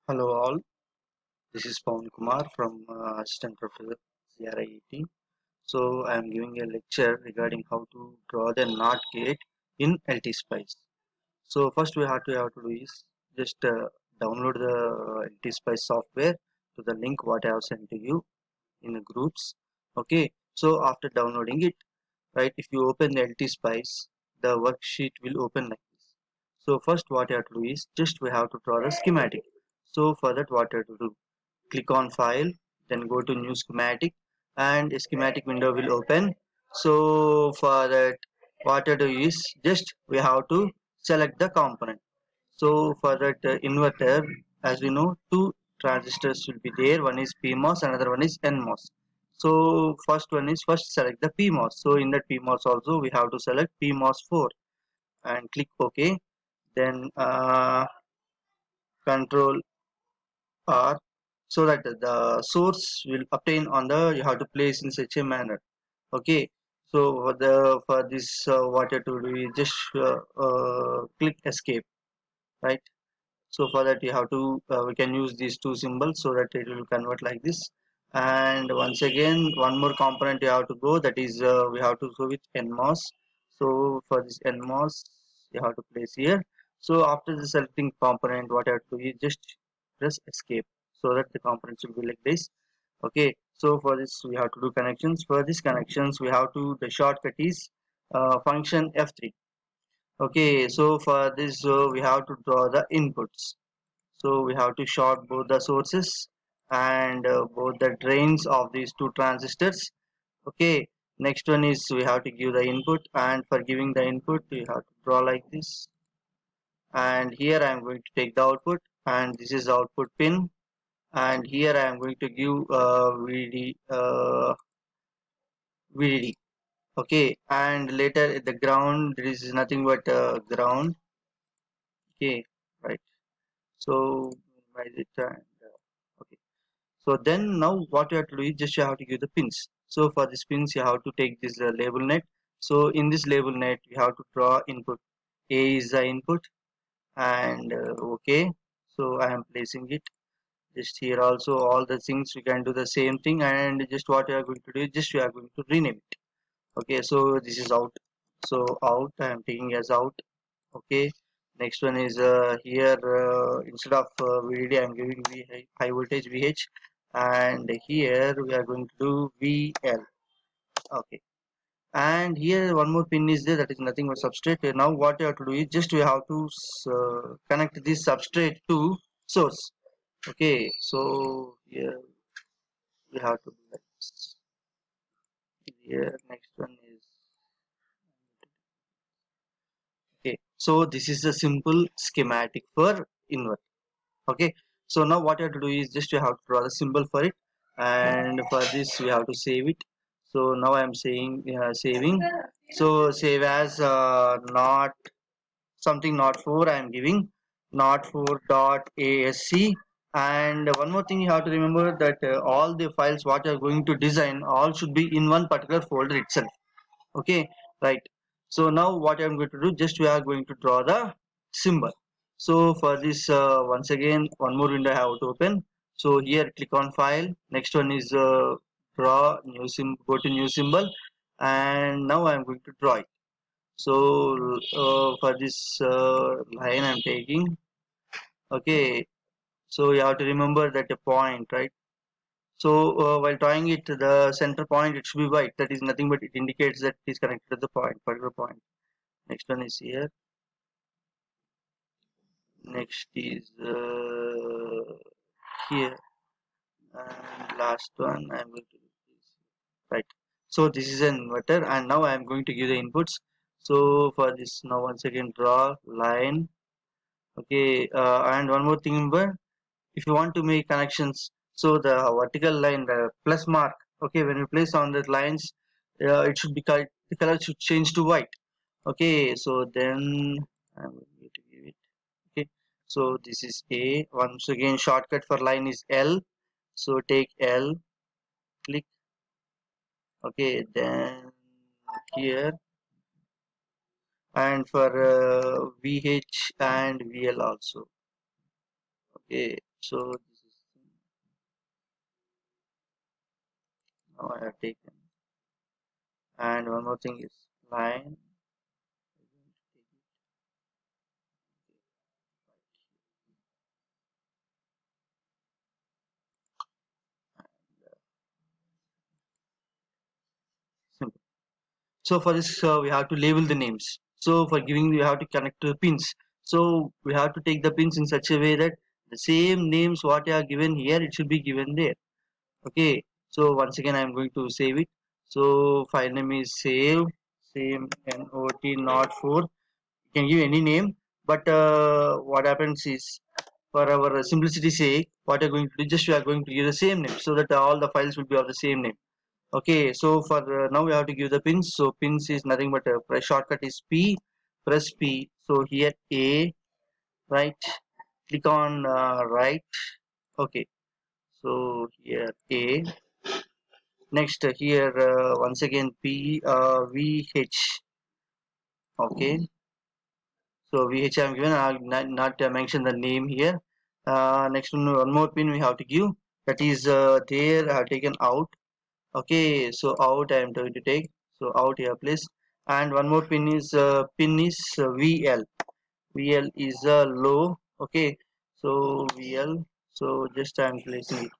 Hello all, this is Pawan Kumar from Assistant Professor CRIET. So I am giving a lecture regarding how to draw the NOT gate in LTSpice. So first we have to do is just download the LTSpice software to the link what I have sent to you in the groups. Okay, so after downloading it, right, if you open the LTSpice, the worksheet will open like this. So first what you have to do is just we have to draw the schematic. So for that what you have to do, click on file, then go to new schematic and a schematic window will open. So for that what to do is just we have to select the component. So for that inverter, as we know, two transistors will be there, one is PMOS, another one is NMOS. So first one is first select the PMOS. So in that PMOS also we have to select PMOS 4 and click OK. Then control R, so that the source will obtain on the, you have to place in such a manner. Okay, so for this what you have to do is just click escape, right? So for that you have to we can use these two symbols so that it will convert like this. And once again one more component you have to go, that is we have to go with NMOS. So for this NMOS you have to place here. So after the selecting component what you have to do is just press escape so that the components will be like this. Okay, so for this we have to do connections. For these connections we have to, the shortcut is function F3. Okay, so for this we have to draw the inputs. So we have to short both the sources and both the drains of these two transistors. Okay, next one is we have to give the input, and for giving the input we have to draw like this. And here I am going to take the output, and this is the output pin, and here I am going to give VDD. Okay, and later at the ground there is nothing but ground. Okay, right. So minimize it and okay. So then now what you have to do is just you have to give the pins. So for these pins you have to take this label net. So in this label net you have to draw input. A is the input and okay. So I am placing it. Just here also all the things we can do the same thing, and just what you are going to do is just you are going to rename it. Okay, so this is out. So out I am taking as out. Okay, next one is here instead of VDD I am giving high voltage VH, and here we are going to do VL. Okay, and here one more pin is there, that is nothing but substrate. Now what you have to do is just we have to connect this substrate to source. Okay, so here we have to do like this. Here next one is okay. So this is a simple schematic for inverter. Okay, so now what you have to do is just you have to draw the symbol for it, and for this we have to save it. So now I am saying saving. So save as not something not 4 I am giving not 4 dot asc. And one more thing you have to remember, that all the files what you are going to design all should be in one particular folder itself. Okay, right. So now what I'm going to do, just we are going to draw the symbol. So for this once again one more window I have to open. So here click on file, next one is draw new symbol, go to new symbol, and now I'm going to draw it. So for this line I'm taking. Okay, so you have to remember that a point, right? So while drawing it, the center point it should be white. That is nothing but it indicates that it is connected to the point, particular point. Next one is here. Next is here, and last one I am going to do this. Right. So this is an inverter, and now I am going to give the inputs. So for this, now once again draw line. Okay, and one more thing, remember, if you want to make connections, so the vertical line, the plus mark, okay, when you place on the lines, it should be the color should change to white. Okay, so then I'm going to give it. Okay, so this is A. Once again shortcut for line is L. So take L, click. Okay, then here, and for VH and VL also. Okay, So this is now I have taken. And one more thing is line. Simple. So for this, we have to label the names. So for giving, we have to connect to the pins. So we have to take the pins in such a way that the same names what are given here, it should be given there. Okay. So once again, I am going to save it. So file name is same not not 4. You can give any name, but what happens is for our simplicity sake, what you're going to do, just we are going to give the same name so that all the files will be of the same name. Okay, so for now we have to give the pins. So pins is nothing but a press shortcut is P, press P. So here A, right, click on right. Okay, so here A. Next here once again P V H. Okay, so VH I am given. I will not mention the name here. Next one more pin we have to give. That is there I have taken out. Okay, so out I am going to take. So out here please. And one more pin is VL. VL is low. Okay, so VL. So just I am placing it.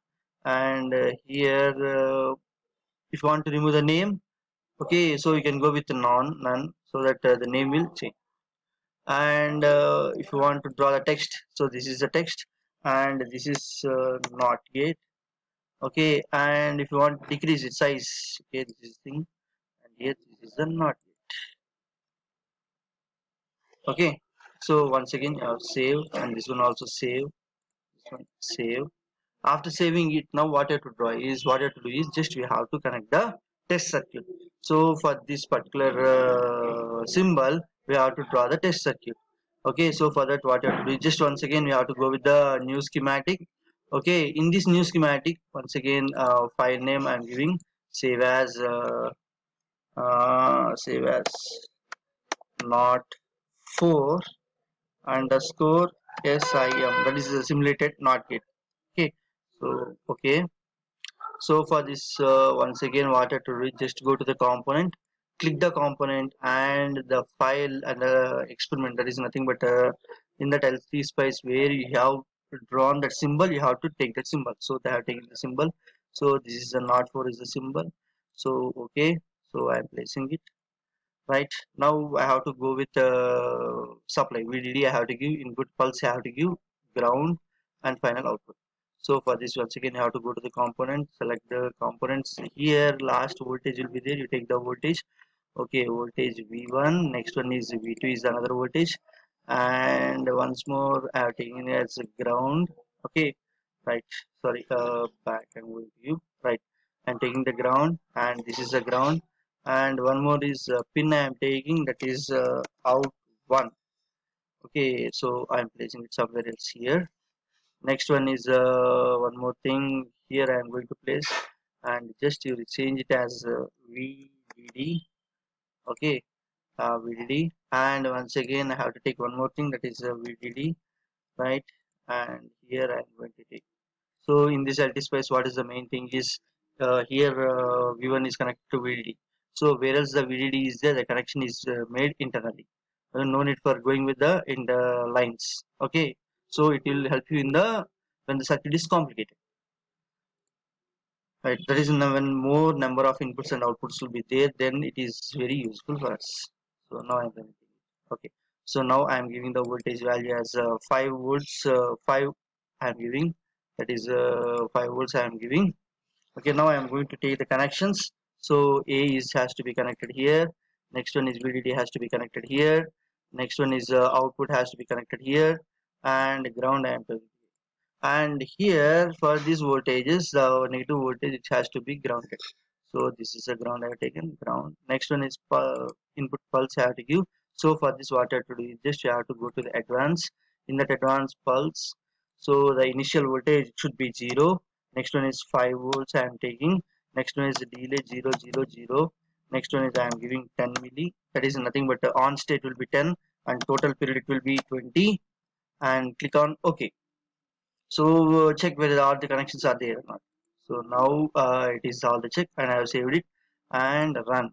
And here if you want to remove the name, okay, so you can go with none, so that the name will change. And if you want to draw the text, so this is the text and this is not gate. Okay, and if you want to decrease its size, okay, this is thing, and here this is the not gate. Okay, so once again I have saved, and this one also save, this one save. After saving it, now what you have to draw is, what you have to do is just we have to connect the test circuit. So for this particular symbol we have to draw the test circuit. Okay, so for that what you have to do is just once again we have to go with the new schematic. Okay, in this new schematic once again file name I'm giving save as not 4 underscore sim, that is a simulated not gate. Okay, so okay, so for this once again what I have to do is just go to the component, click the component and the file and the experiment, that is nothing but in that LC spice where you have drawn that symbol, you have to take that symbol. So they have taken the symbol, so this is a not 4 is the symbol. So okay, so I am placing it right. Now I have to go with supply VDD. I have to give input pulse, I have to give ground and final output. So for this once again you have to go to the component, select the components. Here last voltage will be there, you take the voltage. Okay, voltage V1, next one is V2 is another voltage, and once more I have taken it as a ground. Okay, right, sorry, back I'm going to you, right, I'm taking the ground and this is the ground, and one more is pin I am taking, that is out 1. Okay, so I am placing it somewhere else here. Next one is one more thing here I am going to place, and just you will change it as VDD. Okay, VDD, and once again I have to take one more thing, that is VDD, right, and here I am going to take. So in this LT space what is the main thing is here V1 is connected to VDD. So whereas the VDD is there, the connection is made internally. No need for going with the in the lines. Okay, so it will help you in the when the circuit is complicated. Right, that is when more number of inputs and outputs will be there, then it is very useful for us. So now I'm going to okay. So now I'm giving the voltage value as 5 volts. 5 I'm giving, that is 5 volts I am giving. Okay, now I am going to take the connections. So A is has to be connected here. Next one is VDD has to be connected here. Next one is output has to be connected here, and ground I am taking. And here for these voltages the negative voltage it has to be grounded. So this is a ground I have taken, ground. Next one is input pulse I have to give. So for this what I have to do is just you have to go to the advance. In that advance pulse, so the initial voltage should be 0. Next one is 5 volts I am taking. Next one is the delay 0 0 0. Next one is I am giving 10 milli, that is nothing but the on state will be 10 and total period will be 20, and click on OK. So check whether all the connections are there or not. So now it is all the check, and I have saved it and run.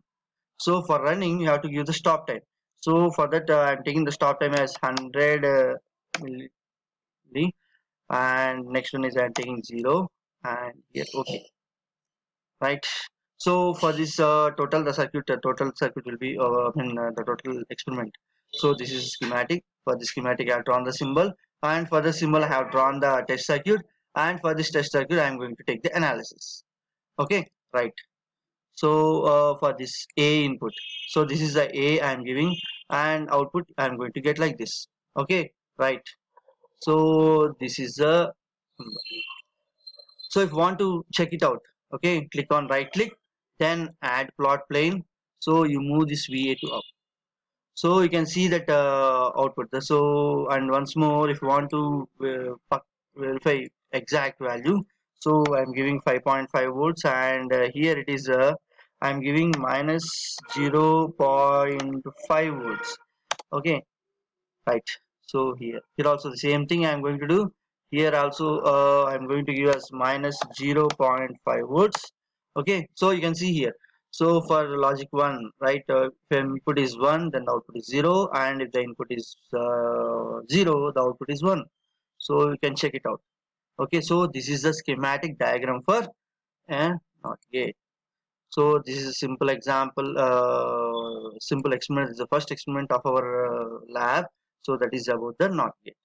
So for running you have to give the stop time. So for that I'm taking the stop time as 100 milli, and next one is I'm taking 0, and here okay, right. So for this total the circuit, total circuit will be the total experiment. So this is schematic. For the schematic I have drawn the symbol, and for the symbol I have drawn the test circuit, and for this test circuit I am going to take the analysis. Okay, right. So for this A input, so this is the A I am giving, and output I am going to get like this. Okay, right. So this is the, so if you want to check it out, okay, click on right click, then add plot plane. So you move this VA to up, so you can see that output. So and once more, if you want to verify exact value, so I'm giving 5.5 volts, and here it is I'm giving minus 0.5 volts. Okay, right. So here also the same thing I'm going to do. Here also I'm going to give us minus 0.5 volts. Okay, so you can see here. So for logic 1, right, if input is 1, then the output is 0, and if the input is 0, the output is 1. So you can check it out. Okay, so this is the schematic diagram for not gate. So this is a simple example, simple experiment. This is the first experiment of our lab. So that is about the NOT gate.